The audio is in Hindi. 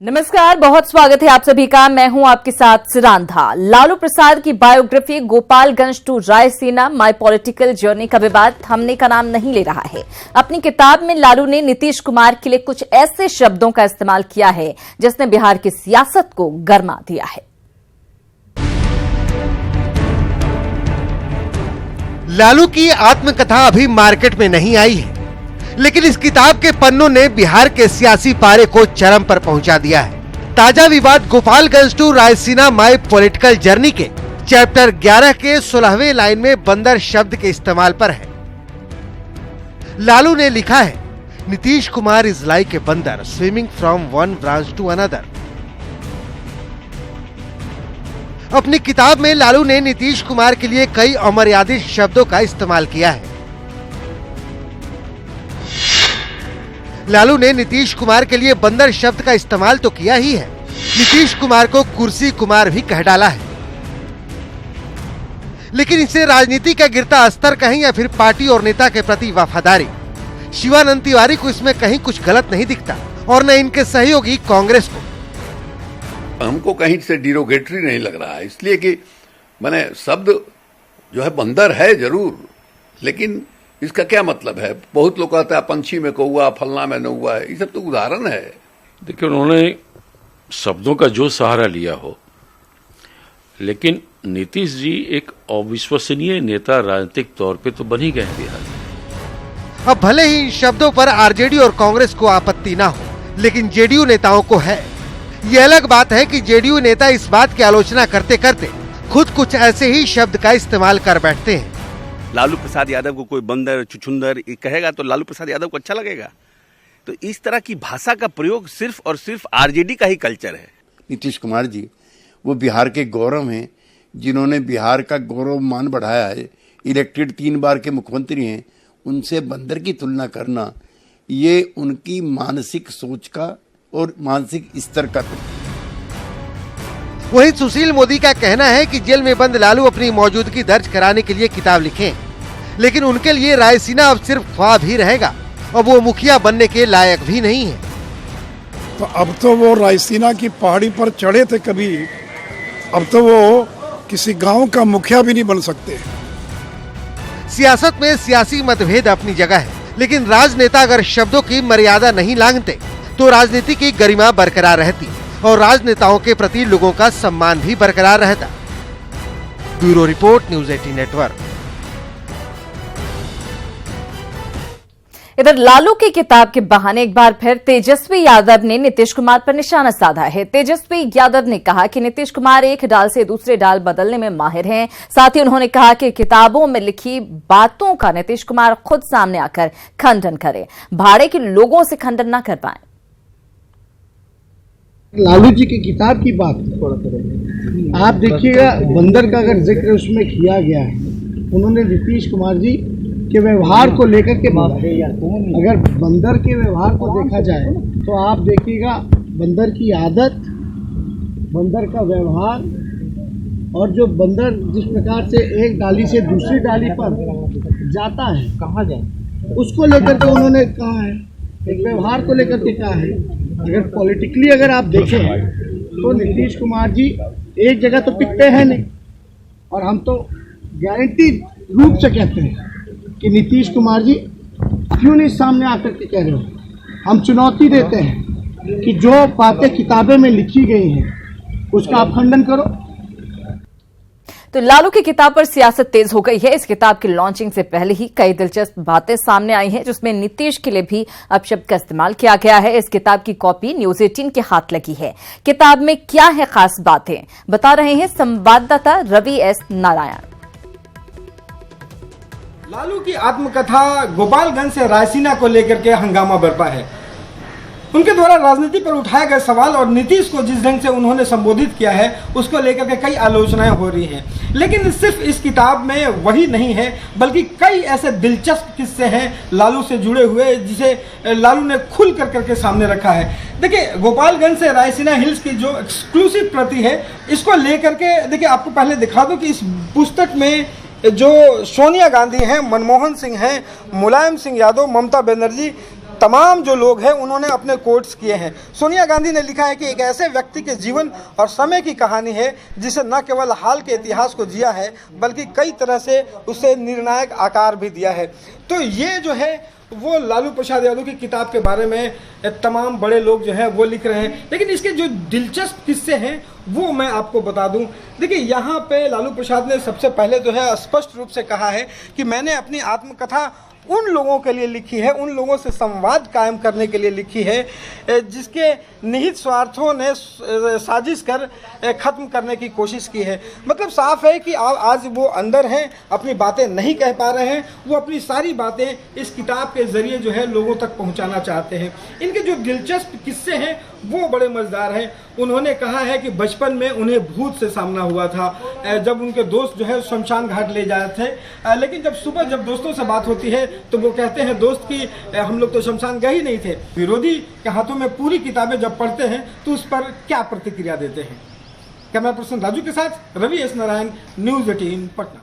नमस्कार, बहुत स्वागत है आप सभी का। मैं हूं आपके साथ सिरांधा। लालू प्रसाद की biography Gopalganj to Raisina my political journey का विवाद थमने का नाम नहीं ले रहा है। अपनी किताब में लालू ने नीतीश कुमार के लिए कुछ ऐसे शब्दों का इस्तेमाल किया है जिसने बिहार की सियासत को गरमा दिया है। लालू की आत्मकथा अभी मार्केट में नहीं आई है, लेकिन इस किताब के पन्नों ने बिहार के सियासी पारे को चरम पर पहुंचा दिया है। ताजा विवाद Gopalganj to Raisina my political journey के चैप्टर 11 के 16वें लाइन में बंदर शब्द के इस्तेमाल पर है। लालू ने लिखा है, Nitish Kumar is like a bandar swimming from one branch to another. अपनी किताब में लालू ने नीतीश कुमार के लिए कई अमर्यादित शब्दों का इस्तेमाल किया है। लालू ने नीतीश कुमार के लिए बंदर शब्द का इस्तेमाल तो किया ही है, नीतीश कुमार को कुर्सी कुमार भी कह डाला है। लेकिन इससे राजनीति का गिरता स्तर कहें या फिर पार्टी और नेता के प्रति वफादारी, शिवानंद तिवारी को इसमें कहीं कुछ गलत नहीं दिखता और न इनके सहयोगी कांग्रेस को। हमको कहीं से डिरोगेटरी नहीं लग रहा है, इसलिए कि मैंने शब्द जो है बंदर है जरूर, लेकिन इसका क्या मतलब है? बहुत लोग कहते हैं पंछी में कौआ, फलना में नौआ है, ये सब तो उदाहरण है। देखिए, उन्होंने शब्दों का जो सहारा लिया हो, लेकिन नीतीश जी एक अविश्वसनीय नेता राजनीतिक तौर पे तो बन ही गए हैं बिहार में। अब भले ही इन शब्दों पर आरजेडी और कांग्रेस को आपत्ति ना हो, लेकिन जेडीयू नेताओं को है। ये अलग बात है कि जेडीयू नेता इस बात की आलोचना करते करते खुद कुछ ऐसे ही शब्द का इस्तेमाल कर बैठते हैं। लालू प्रसाद यादव को कोई बंदर, चुचुंदर कहेगा तो लालू प्रसाद यादव को अच्छा लगेगा। तो इस तरह की भाषा का प्रयोग सिर्फ और सिर्फ आरजेडी का ही कल्चर है। नीतीश कुमार जी वो बिहार के गौरव हैं, जिन्होंने बिहार का गौरव मान बढ़ाया है, इलेक्टेड 3 बार के मुख्यमंत्री हैं। उनसे बंदर की तुलना करना ये उनकी मानसिक सोच का और मानसिक स्तर का। वहीं सुशील मोदी का कहना है कि जेल में बंद लालू अपनी मौजूदगी दर्ज कराने के लिए किताब लिखें, लेकिन उनके लिए रायसीना अब सिर्फ ख्वाब ही रहेगा और वो मुखिया बनने के लायक भी नहीं है। तो अब तो वो रायसीना की पहाड़ी पर चढ़े थे कभी, अब तो वो किसी गांव का मुखिया भी नहीं बन सकते। सियासत में सियासी मतभेद अपनी जगह है, लेकिन राजनेता अगर शब्दों की मर्यादा नहीं लांघते तो राजनीति की गरिमा बरकरार रहती और राजनेताओं के प्रति लोगों का सम्मान भी बरकरार रहता। Bureau report, news 18 network. इधर लालू की किताब के बहाने एक बार फिर तेजस्वी यादव ने नीतीश कुमार पर निशाना साधा है। तेजस्वी यादव ने कहा कि नीतीश कुमार एक डाल से दूसरे डाल बदलने में माहिर हैं। साथ ही उन्होंने कहा कि किताबों में लिखी बातों का नीतीश कुमार खुद सामने आकर खंडन करें, भाड़े के लोगों से खंडन न कर पाए। लालू जी की किताब की बात आप देखिएगा, बंदर का अगर जिक्र उसमें किया गया है, उन्होंने नीतीश कुमार जी के व्यवहार को लेकर के अगर बंदर के व्यवहार को देखा जाए तो आप देखिएगा बंदर की आदत, बंदर का व्यवहार और जो बंदर जिस प्रकार से एक डाली से दूसरी डाली पर जाता है, कहाँ जाए, उसको लेकर के उन्होंने कहा है, एक व्यवहार को लेकर के कहा है। अगर पॉलिटिकली अगर आप देखें तो नीतीश कुमार जी एक जगह तो टिकते हैं नहीं, और हम तो गारंटी रूप से कहते हैं कि नीतीश कुमार जी क्यों नहीं सामने आकर के कह रहे हो। हम चुनौती देते हैं कि जो बातें किताबें में लिखी गई हैं उसका आप खंडन करो। तो लालू की किताब पर सियासत तेज हो गई है। इस किताब की लॉन्चिंग से पहले ही कई दिलचस्प बातें सामने आई हैं, जिसमें नीतीश के लिए भी अपशब्द का इस्तेमाल किया गया है। इस किताब की कॉपी न्यूज़ 18 के हाथ लगी है। किताब में क्या है खास बातें, बता रहे हैं संवाददाता रवि एस नारायण। लालू की आत्मकथा गोपालगंज से रायसीना को लेकर के हंगामा बरपा है। उनके द्वारा राजनीति पर उठाए गए सवाल और नीतीश को जिस ढंग से उन्होंने संबोधित किया है उसको लेकर के कई आलोचनाएं हो रही हैं। लेकिन सिर्फ इस किताब में वही नहीं है, बल्कि कई ऐसे दिलचस्प किस्से हैं लालू से जुड़े हुए, जिसे लालू ने खुल कर करके सामने रखा है। देखिए, गोपालगंज से रायसीना हिल्स की जो एक्सक्लूसिव प्रति है, इसको लेकर के देखिए आपको पहले दिखा दो कि इस पुस्तक में जो सोनिया गांधी हैं, मनमोहन सिंह हैं, मुलायम सिंह यादव, ममता बनर्जी, तमाम जो लोग हैं उन्होंने अपने कोट्स किए हैं। सोनिया गांधी ने लिखा है कि एक ऐसे व्यक्ति के जीवन और समय की कहानी है जिसे न केवल हाल के इतिहास को जिया है बल्कि कई तरह से उसे निर्णायक आकार भी दिया है। तो ये जो है वो लालू प्रसाद यादव की किताब के बारे में तमाम बड़े लोग जो है वो लिख रहे हैं। लेकिन इसके जो दिलचस्प किस्से हैं वो मैं आपको बता दूं। देखिए, यहाँ पे लालू प्रसाद ने सबसे पहले जो है स्पष्ट रूप से कहा है कि मैंने अपनी आत्मकथा उन लोगों के लिए लिखी है, उन लोगों से संवाद कायम करने के लिए लिखी है जिसके निहित स्वार्थों ने साजिश कर ख़त्म करने की कोशिश की है। मतलब साफ है कि आज वो अंदर हैं, अपनी बातें नहीं कह पा रहे हैं, वो अपनी सारी बातें इस किताब के ज़रिए जो है लोगों तक पहुंचाना चाहते हैं। इनके जो दिलचस्प किस्से हैं वो बड़े मज़ेदार हैं। उन्होंने कहा है कि बचपन में उन्हें भूत से सामना हुआ था जब उनके दोस्त जो है शमशान घाट ले जाए थे, लेकिन जब दोस्तों से बात होती है तो वो कहते हैं दोस्त कि हम लोग तो शमशान गए ही नहीं थे। विरोधी के हाथों में पूरी किताबें जब पढ़ते हैं तो उस पर क्या प्रतिक्रिया देते हैं। कैमरा पर्सन राजू के साथ रवि एस नारायण, न्यूज़ 18 पटना।